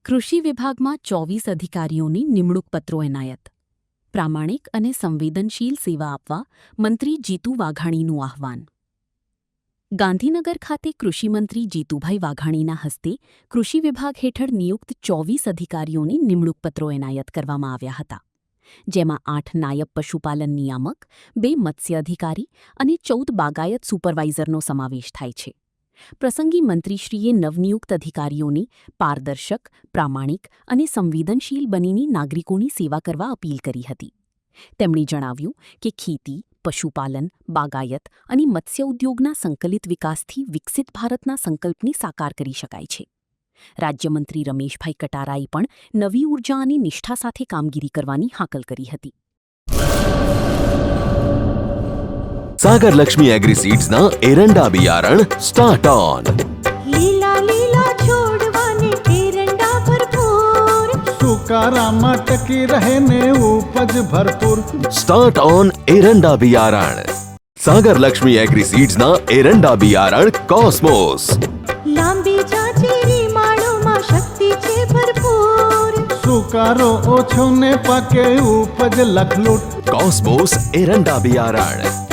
કૃષિ વિભાગમાં 24 અધિકારીઓની નિમણૂક પત્રો એનાયત. પ્રામાણિક અને સંવેદનશીલ સેવા આપવા મંત્રી જીતુ વાઘાણીનું આહ્વાન. ગાંધીનગર ખાતે કૃષિમંત્રી જીતુભાઈ વાઘાણીના હસ્તે કૃષિ વિભાગ હેઠળ નિયુક્ત 24 અધિકારીઓની નિમણૂક પત્રો એનાયત કરવામાં આવ્યા હતા, જેમાં 8 નાયબ પશુપાલન નિયામક, 2 મત્સ્ય અધિકારી અને 14 બાગાયત સુપરવાઇઝરનો સમાવેશ થાય છે. પ્રસંગી મંત્રીશ્રીએ નવનિયુક્ત અધિકારીઓને પારદર્શક, પ્રામાણિક અને સંવેદનશીલ બનીને નાગરિકોની સેવા કરવા અપીલ કરી હતી. તેમણે જણાવ્યું કે ખેતી, પશુપાલન, બાગાયત અને મત્સ્ય ઉદ્યોગના સંકલિત વિકાસથી વિકસિત ભારતના સંકલ્પને સાકાર કરી શકાય છે. રાજ્યમંત્રી રમેશભાઈ કટારાએ પણ નવી ઉર્જા અને નિષ્ઠા સાથે કામગીરી કરવાની હાકલ કરી હતી. सागर लक्ष्मी एग्रीसीड्स ना एरंडा बियारण स्टार्ट ऑन. લીલા લીલા છોડવાને એરંડા ભરપૂર, સુકારામાં ટકી રહે ને ઉપજ ભરપૂર. स्टार्ट ऑन एरंडा बियारण. सागर लक्ष्मी एग्रीसीड्स ना एरंडा बियारण कॉस्मोस. લાંબી જાચેરી માળોમાં શક્તિ છે ભરપૂર, સુકારો ઓછો ને પાકે ઉપજ લખલૂટ. कॉस्मोस एरंडा बियारण.